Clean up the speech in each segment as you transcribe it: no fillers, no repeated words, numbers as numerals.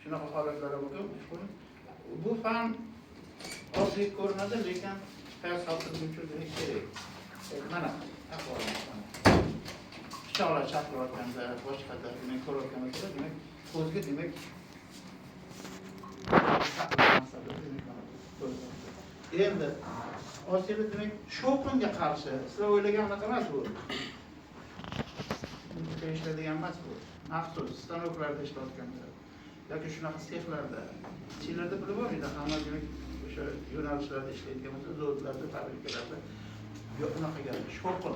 shunaqa holatlar bo'lgan. Bu fan oddiy ko'rinadi, lekin hayot xalqimiz uchun kerak. Mana ahvolimiz mana. Pichoqlar chaqilayotganda, boshqada demak ko'rayotganimizda demak ko'zga demak endi Osiyoda demak shovqinga qarshi sizlar o'ylaganingiz emas bu. Bunga ishlaydigan emas bu. Maxsus stanoklarda ishlayotganlar yoki shunaqa sexlarda, ichlarida bilib bo'lmaydi, hamma demak o'sha yo'nalishlarda ishlaydigan bo'lsa, zavodlarda, fabrikalarda yo'q unaqa shovqin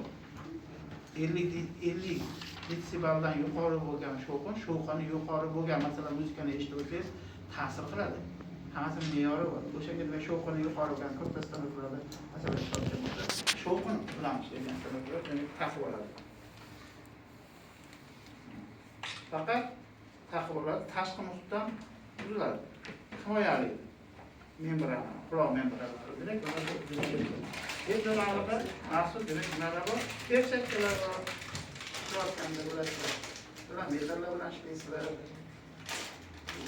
50 desibeldan yuqori bo'lgan shovqini yuqori bo'lgan, masalan, muzikani eshitib o'tsangiz ta'sir qiladi. Hammasini me'yori bor. O'shanga demak shovqini yuqori bo'lgan ko'p stanoklarda, masalan, shovqin bilan ishlaydigan stanoklar demak ta'sir oladi. Faqat taqib oladi, tashqi muhitdan buziladi. Himoyali membrana, quloq membranalari demak E'tiborga maxsus demak nimalar bor? Persepsiyalar bor. Ishlayotganda bo'lasizlar. Ular metrlar bilan ishlaysizlar.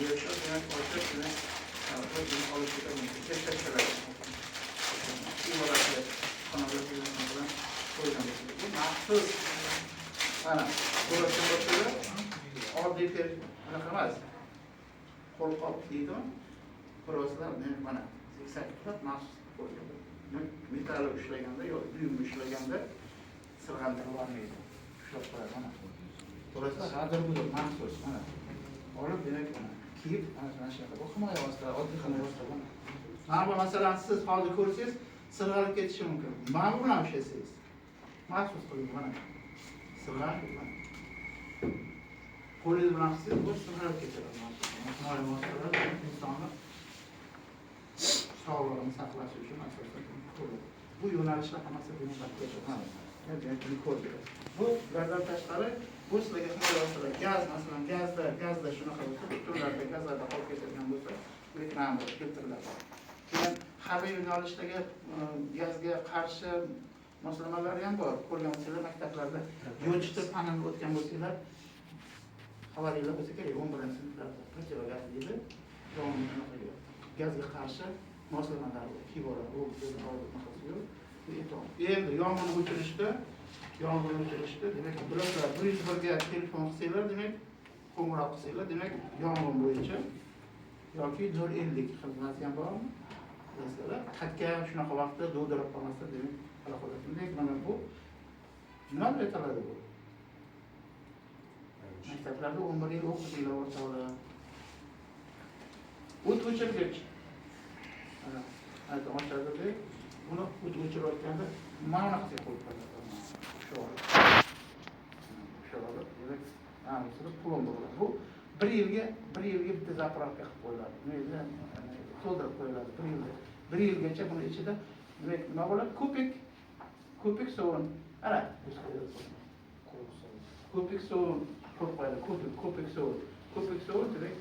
Yo'q, demak ochiq demak o'zini olib ketadi. Persepsiyalar. Iboratlar qanday bilan qo'ygan. Bu maxsus mana ko'rishlar oddiy anaqa emas. Qo'lqop deydimi? Proslar mana 80 qilib maxsus qo'ygan. Metall ushlaganda yoki buyum ushlaganda sirg'antirib olmaydi. Ushlab qo'yadi mana. To'g'risi hozir bu maxsus mana. Olib demak mana kiyib mana shunaqa bu himoya vositalari, oddiy himoya vositalari. Mana bu masalan siz hozir ko'rsangiz sirg'alib ketishi mumkin. Mana bu bilan ushlasangiz maxsus qilib mana sirg'alib mana. Qo'lingiz bilan qilsangiz bu sirg'alib ketadi. Himoya vositalari insonni sog'lig'ini saqlash uchun asosan bu yo'nalishlar hammasi buni ko'rdi. Bu gazdan tashqari bu sizlarga himoya vositalari, gaz masalan gazda shunaqa bo'lsa, turlarda gazlarda qolib ketadigan bo'lsa, ekran filtrlar. Keyin harbiy yo'nalishdagi gazga qarshi moslamalar ham bor. Ko'rgan bo'lsanglar maktablarda yo'lchitib panani o'tgan bo'lsanglar, xabaringlar bo'lsa kerak 11-sinflarda protivogaz deydi. Gazga qarshi moslamalar kiborlar bu endi yong'in o'chirishda demak bular 101 ga telefon qilsanglar demak qo'ng'iroq qilsanglar demak yong'in bo'yicha yoki 050 xizmati ham bormi? Masalan, xatga shunaqa vaqtda dovdirib qolmasa demak aloqada. Demak mana bu nima deb ataladi bu? Maktablarda 11 yil o'qitishlar o'rtoqlar. O't o'chirgich. Aytib o'tadi. Buni o't o'chirayotganda mana qilib qo'yadi. Shu olib, demak, aniqsa plomba bo'ladi. Bu 1 yilga bitta zapravka qilib qo'yiladi. Nega? To'ldirib qo'yiladi 1 yilga. 1 yilgacha buni ichida demak nima bo'ladi? Ko'pik sovun. Ana, ko'pik sovun qo'yib qo'yadi. Ko'pik sovun demak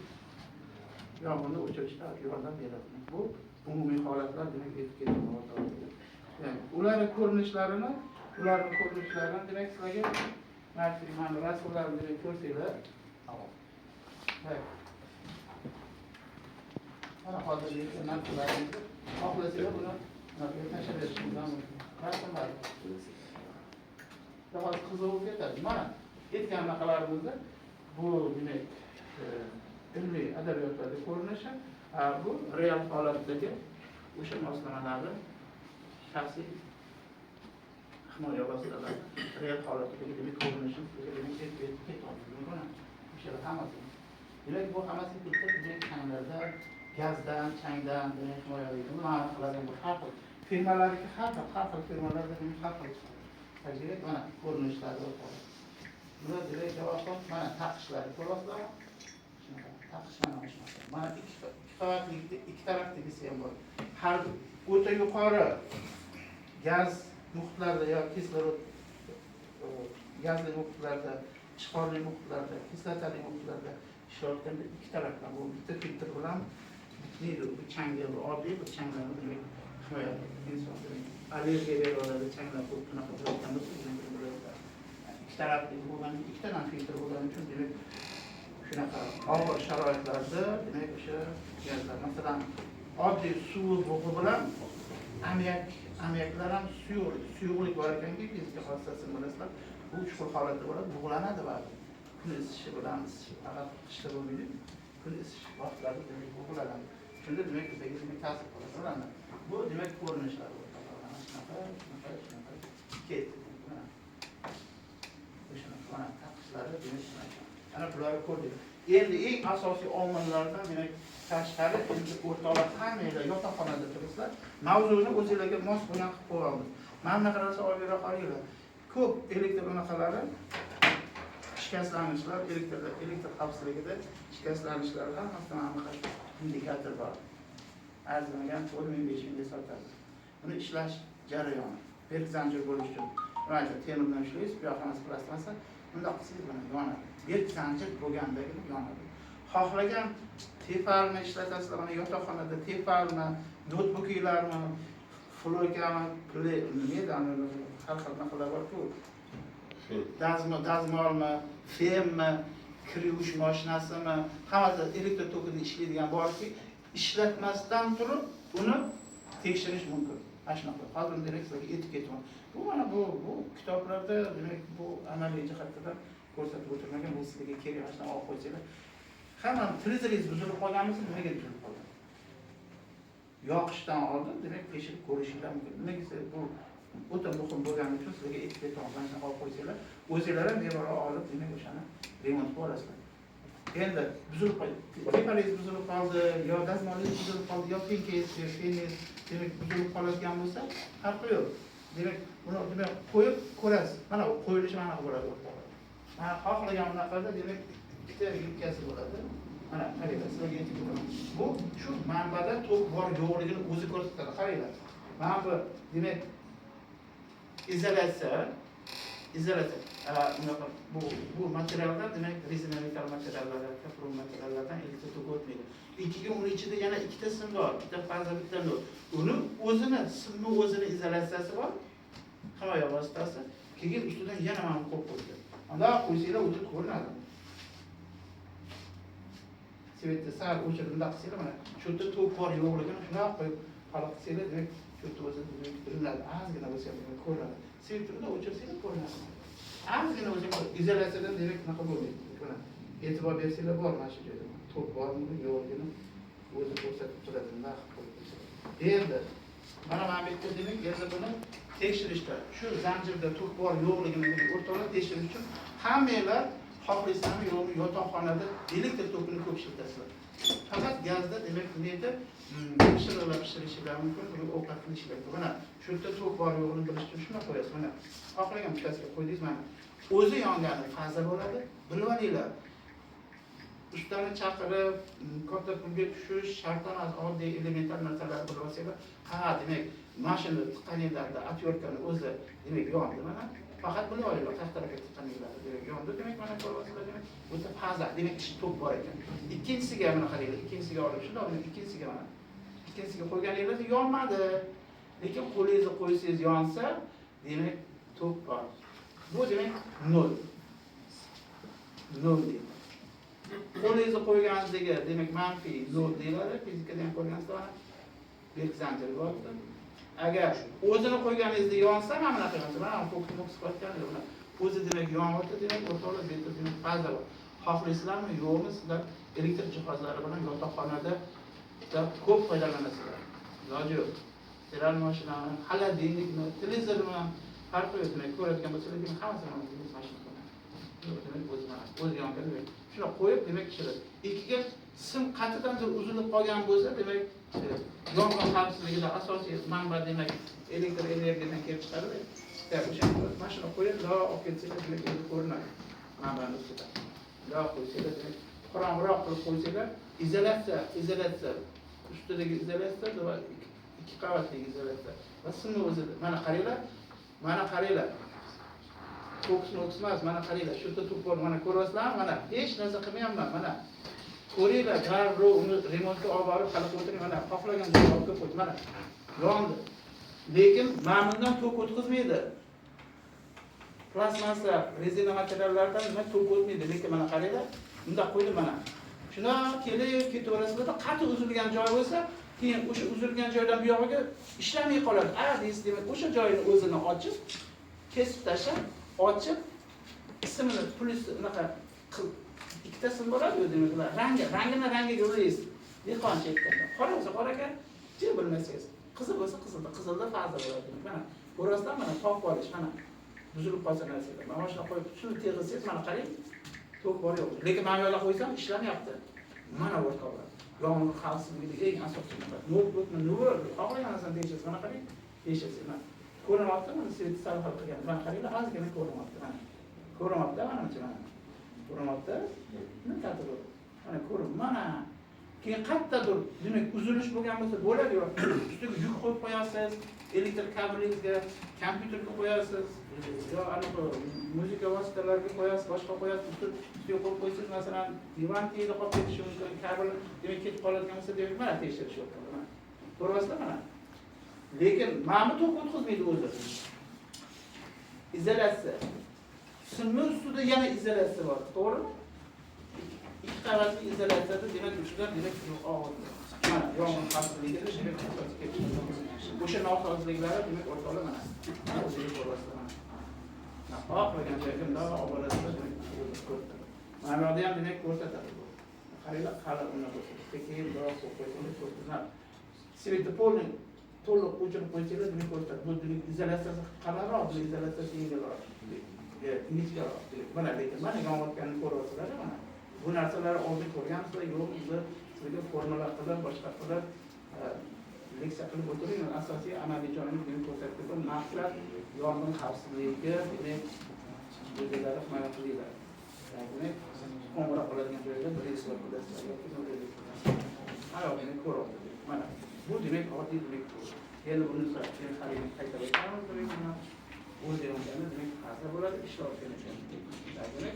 yong'inni o'chirishda yordam beradi. Bu umumiy holatlar demak etiketlanadi. Ya'ni ularning ko'rinishlarini demak sizlarga mana rasmlarni demak ko'rsanglar. Mana hozir narxlarni xohlasanglar buni tashlab berishingiz mumkin. Rasmlar. Daha qiziq ketadi. Mana aytgan narxalarimizda bu demak ilmiy adabiyotlarda ko'rinishi, bu real holatdagi o'sha moslamalarni shaxsiy himoya vositalari real holatdagi demak ko'rinishi demak ketadi. O'sha hammasi. Demak bu hammasi demak changlarda, gazdan, changdan demak himoyalaydi. Mana qilagan bu har xil firmalarga har xil firmalarda har xil tajriba mana ko'rinishlari bor. Bular demak javob mana taqishlar ko'rasizlarmi? Mana ikki tarafdagisi ham bor. Har o'ta yuqori gaz muhitlarida yoki kislorod gazli muhitlarda, ishqorli muhitlarda, kislotali muhitlarda ishlayotganda ikki tarafdan bu bitta filtr bilan bitmaydi. Bu changga oddiy bir changlarni demak himoya inson allergiya beradi, changlar ko'p bunaqa bo'lgan bo'lsa ikki tarafli bo'lgan ikkitadan filtr bo'lgani uchun demak shunaqa og'ir sharoitlarda demak o'sha gazlar masalan oddiy suv bug'i bilan amyaklar ham suyuqlik bor ekanki, fizika xossasini bilasizlar. Bu chuqur holatda bo'ladi, bug'lanadi va kun isishi bilan faqat qishda bo'lmaydi. Kun isish vaqtlarida demak bug'lanadi. Shunda demak bizga ta'sir qiladi. Bu demak ko'rinishlar ana bularni ko'rdik. Endi eng asosiy omillardan demak tashqari endi o'rtoqlar hammalar yotoqxonada turibsizlar. Mavzuni o'zingizlarga mos bo'lgan qilib qo'yamiz. Mana bunaqa narsa olib qaranglar. Ko'p elektr unaqalari shikastlanishlar, elektr xavfsizligida shikastlanishlar hammasida mana bunaqa indikator bor. Arzimagan 4,000-5,000 sotadi. Buni ishlash jarayoni. Berk zanjir bo'lish uchun. Mayli temir bilan ishlaysiz, bu yoqdan plastmassa, bunda qilsangiz buni yonadi. Berk zanjir bo'lgandagina yonadi. Xohlagan tefalni ishlatasizlar, mana yotoqxonada tefalni, notebooklarni, flokami, nima har xil narsalar bor-ku. Dazmolmi, femmi, kir yuvish mashinasimi, hammasi elektr tokida ishlaydigan borki, ishlatmasdan turib uni tekshirish mumkin. Mana shunaqa. Hozir demak sizlarga aytib ketaman. Bu mana bu kitoblarda demak bu amaliy jihatdan ko'rsatib o'tirmagan, bu sizlarga kerak narsa olib qo'ysanglar. Hamma televizoringiz buzilib qolganmisiz, nimaga buzilib qolgan? Yoqishdan oldin demak tekshirib ko'rishinglar mumkin. Nimaga bu o'ta muhim bo'lgani uchun sizlarga aytib ketaman. Mana shuni olib qo'ysanglar, o'zingizlar ham bemalol olib demak o'shani remont qilasizlar. Endi buzilib qoldi. Tepalingiz buzilib qoldi, yo dazmolingiz buzilib qoldi, yo penkingiz demak buzilib qoladigan bo'lsa, farqi yo'q. Demak, buni demak qo'yib ko'rasiz. Mana bu qo'yilishi mana bo'ladi. Mana xohlagan bunaqada demak ikkita yubkasi bo'ladi. Mana qaranglar, sizlarga aytib o'taman. Bu shu manbada tok bor yo'qligini o'zi ko'rsatadi. Qaranglar. Mana bu demak izolyatsiya bu materiallar demak rezina metal materiallar, kapron materiallardan elektr toki o'tmaydi. Ikkiga uni ichida yana ikkita sim bor, bitta faza, bitta nol. Uni simni o'zini izolyatsiyasi bor. Himoya vositasi. Keyin ustidan yana mana qo'yib qo'ydi. Unda qo'ysanglar o'tib ko'rinadi. Svetni sal o'chirib bunda qilsanglar mana shu yerda tok bor yo'qligini shunday qo'yib haloq qilsanglar demak shu yerda o'zi bilinadi. Ozgina bo'lsa ham ko'rinadi. Svetni o'chirsanglar ko'rinadi. Ozgina o'zi izolyatsiyadan demak bunaqa bo'lmaydi. Mana e'tibor bersanglar bor mana shu joyda. Tok bormi yo'qligini o'zi ko'rsatib turadi. Bunday qilib qo'yib. Endi mana bu yerda demak endi buni tekshirishda shu zanjirda tok bor yo'qligini o'rtoqlar tekshirish uchun hammanglar xohlaysizlarmi yo'qmi yotoqxonada elektr tokini ko'p ishlatasizlar. Faqat gazda demak nima pishirishlar mumkin, ovqat qilishlar mumkin. Mana shu yerda tok bor yo'qligini bilish uchun shuni qo'yasiz. Mana xohlagan bittasiga qo'ydingiz, mana o'zi yongani faza bo'ladi. Bilib olinglar. Ustani chaqirib, katta pulga tushish shart emas, oddiy elementar narsalar bilib olsanglar, demak mashina tiqaninglarda atyorkani o'zi demak yondi mana. Faqat bilib olinglar, taxtalarga tiqaninglarda demak yondi demak mana ko'ryapsizlar demak o'ta faza demak ichi to'p bor ekan. Ikkinchisiga mana qaranglar, ikkinchisiga olib shunday ikkinchisiga mana. Ikkinchisiga qo'yganingizda yonmadi. Lekin qo'lingizni qo'ysangiz yonsa, demak to'p bor. Bu demak 0. 0 deydi. Qo'lingizni qo'yganingizdagi demak manfiy 0 deyiladi. Fizikada ham ko'rgansizlar. Berk zanjiri bor. Agar o'zini qo'yganingizda yonsa, mana bunaqa yonsa, mana fokus qilayotganlar bilan o'zi demak yonyapti, demak o'rtoqlar bu yerda demak faza bor. Xohlaysizlarmi, yo'qmi, sizlar elektr jihozlari bilan yotoqxonada ko'p foydalanasizlar. Iloji yo'q. Steral mashinani, xolodilnikni, televizorni farqi yo'q, demak ko'rayotgan bo'lsangiz, hammasini mashina qilaman. Demak o'zi yongan demak. Shuni qo'yib demak pishiradi. Ikkiga sim qatiqancha uzilib qolgan bo'lsa, demak yong'in xavfsizligida asosiy manba demak elektr energiyadan kelib chiqadi. O'shani mashina qo'yib, olib ketsanglar demak endi ko'rinadi. Manbani ustida. Qo'ysanglar demak qorong'iroq qilib qo'ysanglar, izolyatsiya ustidagi izolyatsiya va ikki qavatli izolyatsiya. Va simni o'zi mana qaranglar. Fokusni o'qismas, mana qaranglar, shu yerda to'p bor, mana ko'ryapsizlarmi? Mana hech narsa qilmayapman, mana. Ko'ringlar, darrov uni remontga olib borib qilib o'tiring, mana xohlagan joyga olib qo'ying, mana. Yondi. Lekin ma'mundan tok o'tkazmaydi. Plastmassa, rezina materiallardan nima tok o'tmaydi, lekin mana qaranglar, Bunda qo'ydim mana. Shuna kelib ketaverasizlar, qattiq uzilgan joy bo'lsa, keyin o'sha uzilgan joydan bu yog'iga ishlamay qoladi. Deysiz, demak, o'sha joyini o'zini ochib, kesib tashlab, ochib, ismini plyus unaqa ikkitasin bo'ladi-ku demaklar. Rangiga uraysiz. Dehqoncha aytganda. Qora bo'lsa qora ekan, jim bilmaysiz. Qizil bo'lsa qizilda faza bo'ladi. Mana ko'rasizlar, mana toq olish, mana buzilib qolsa narsalar. Mana shuna qo'yib, shuni teg'izsangiz, mana qarang, to'q bor yo'q. Lekin mana yo'lga qo'ysam ishlamayapti. Mana o'rtoqlar. Yong'in xavfsizligi eng asosiy narsa. Nur, og'ayanasan deysiz, mana qarang, deysiz. Mana ko'rinyapti, mana svet sarfar qilgan. Mana qaranglar, ozgina ko'rinyapti. Mana ko'rinyapti, mana ko'rinyapti. Nima ta'til? Mana ko'ring, mana keyin qayerdadir demak uzilish bo'lgan bo'lsa bo'ladi yo ustiga yuk qo'yib qo'yasiz, elektr kabelingizga, kompyuterga qo'yasiz, yo anaqa muzika vositalariga qo'yasiz, boshqa qo'yasiz, ustiga qo'yib qo'ysangiz, masalan, divan teyida qolib ketishi mumkin, kabel demak ketib qoladigan bo'lsa, demak mana tekshirish yo'q. Mana ko'ryapsizlar mana. Lekin mana bu to'q o'tkazmaydi o'zi. Izolyatsiya. Simni ustida yana izolyatsiya bor, to'g'rimi? İki qavatli izolyatsiyada demak uchidan demak og'ir. Mana yong'in xavfsizligida demak o'sha nosozliklari demak o'rtoqlar mana. O'zingiz ko'ryapsizlar mana. Xohlagan joyga bundoq oborasizlar demak ko'rsatadi. Mana bu yerda ham demak ko'rsatadi. Qaranglar, hali uni ko'rsatadi. Keyin biroq qo'ysangiz ko'rsatadi. Svetopolni to'liq o'chirib qo'ysangiz demak ko'rsatadi. Bu demak izolyatsiyasi qalinroq, bu izolyatsiyasi yengilroq. Ingichkaroq. Mana lekin mana yonayotganini ko'ryapsizlar mana. Bu narsalar oldin ko'rgansizlar, yo'q, sizga formula qilib, boshqa qilib, leksiya qilib o'tiring. Asosiy amaliy joyini ko'rsatdim. Maqsad yong'in xavfsizligi, demak, o'zlari himoya qilinglar. Demak, qo'ng'iroq qiladigan joyda bir eslab qo'yasizlar. Ayolni ko'ryapti. Mana bu demak oddiy demak. Endi buni keyin qayta aytamiz demak. O'zi yong'ini demak ta'sir bo'ladi, ishlar uchun. Demak,